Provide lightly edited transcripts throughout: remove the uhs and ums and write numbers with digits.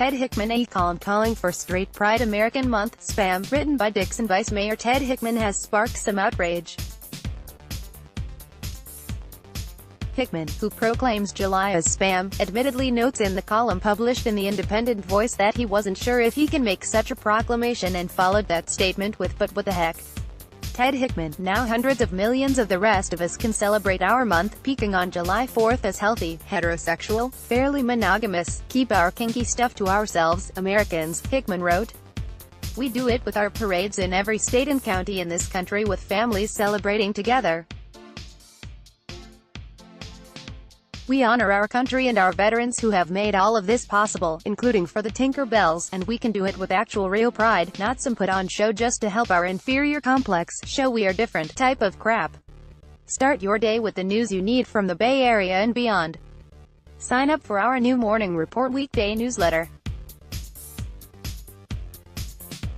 Ted Hickman, a column calling for Straight Pride American Month spam, written by Dixon Vice Mayor Ted Hickman, has sparked some outrage. Hickman, who proclaims July as spam, admittedly notes in the column published in the Independent Voice that he wasn't sure if he can make such a proclamation, and followed that statement with "but what the heck." Ted Hickman, now hundreds of millions of the rest of us can celebrate our month, peaking on July 4th as healthy, heterosexual, fairly monogamous, keep our kinky stuff to ourselves, Americans, Hickman wrote. We do it with our parades in every state and county in this country, with families celebrating together. We honor our country and our veterans who have made all of this possible, including for the Tinker Bells, and we can do it with actual real pride, not some put-on show just to help our inferior complex show we are different type of crap. Start your day with the news you need from the Bay Area and beyond. Sign up for our new Morning Report weekday newsletter.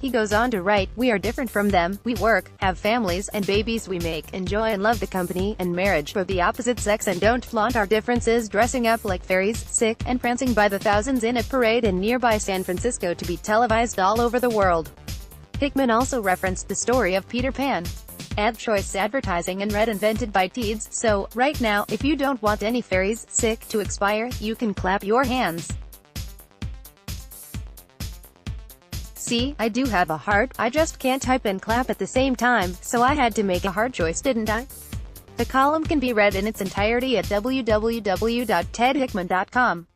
He goes on to write, we are different from them, we work, have families, and babies, we make, enjoy and love the company, and marriage, of the opposite sex, and don't flaunt our differences dressing up like fairies, sick, and prancing by the thousands in a parade in nearby San Francisco to be televised all over the world. Hickman also referenced the story of Peter Pan. Ad choice advertising and red invented by Teeds, so, right now, if you don't want any fairies, sick, to expire, you can clap your hands. See, I do have a heart, I just can't type and clap at the same time, so I had to make a hard choice, didn't I? The column can be read in its entirety at www.tedhickman.com.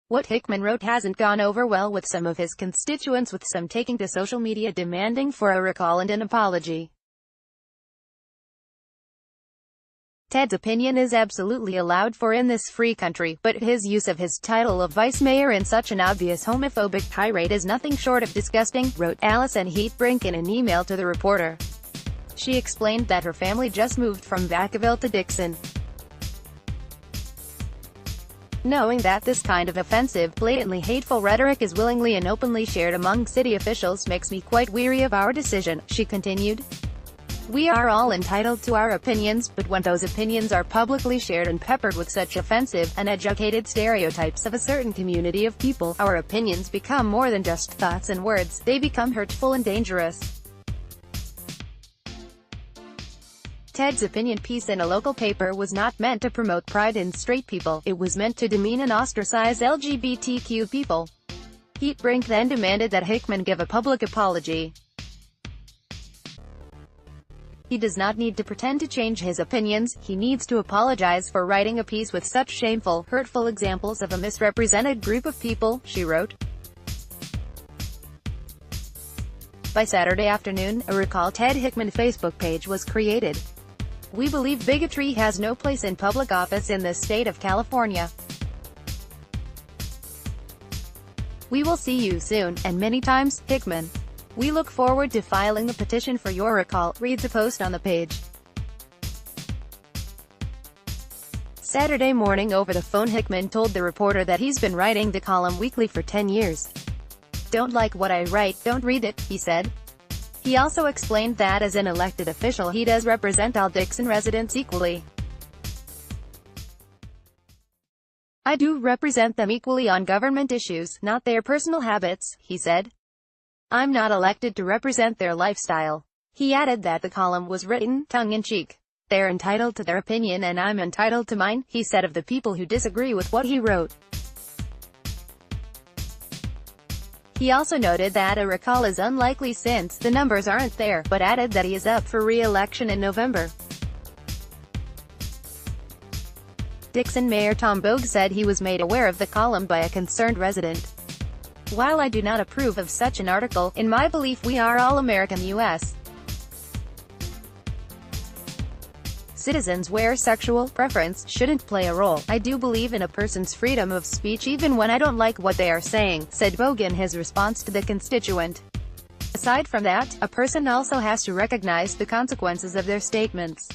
What Hickman wrote hasn't gone over well with some of his constituents, with some taking to social media demanding for a recall and an apology. Ted's opinion is absolutely allowed for in this free country, but his use of his title of vice mayor in such an obvious homophobic tirade is nothing short of disgusting, wrote Allison Heatbrink in an email to the reporter. She explained that her family just moved from Vacaville to Dixon. Knowing that this kind of offensive, blatantly hateful rhetoric is willingly and openly shared among city officials makes me quite weary of our decision, she continued. We are all entitled to our opinions, but when those opinions are publicly shared and peppered with such offensive, uneducated stereotypes of a certain community of people, our opinions become more than just thoughts and words, they become hurtful and dangerous. Ted's opinion piece in a local paper was not meant to promote pride in straight people, it was meant to demean and ostracize LGBTQ people. Heatbrink then demanded that Hickman give a public apology. He does not need to pretend to change his opinions, he needs to apologize for writing a piece with such shameful, hurtful examples of a misrepresented group of people, she wrote. By Saturday afternoon, a Recall Ted Hickman Facebook page was created. We believe bigotry has no place in public office in the state of California. We will see you soon, and many times, Hickman. We look forward to filing the petition for your recall, reads a post on the page. Saturday morning over the phone, Hickman told the reporter that he's been writing the column weekly for 10 years. Don't like what I write, don't read it, he said. He also explained that as an elected official he does represent all Dixon residents equally. I do represent them equally on government issues, not their personal habits, he said. I'm not elected to represent their lifestyle. He added that the column was written tongue-in-cheek. They're entitled to their opinion and I'm entitled to mine, he said of the people who disagree with what he wrote. He also noted that a recall is unlikely since the numbers aren't there, but added that he is up for re-election in November. Dixon Mayor Tom Bogue said he was made aware of the column by a concerned resident. While I do not approve of such an article, in my belief we are all American U.S. citizens where sexual preference shouldn't play a role. I do believe in a person's freedom of speech even when I don't like what they are saying, said Bogue in his response to the constituent. Aside from that, a person also has to recognize the consequences of their statements.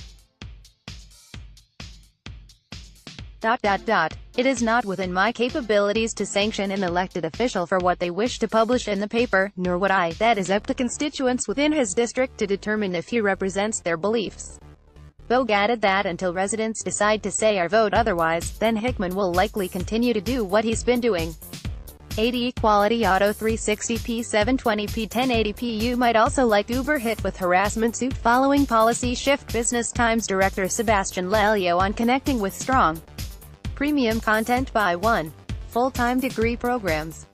It is not within my capabilities to sanction an elected official for what they wish to publish in the paper, nor would I. That is up to constituents within his district to determine if he represents their beliefs. Bogue added that until residents decide to say or vote otherwise, then Hickman will likely continue to do what he's been doing. 80 Quality Auto 360p 720p 1080p. You might also like Uber hit with harassment suit following policy shift. Business Times director Sebastian Lelio on connecting with strong premium content by 1. Full-time degree programs.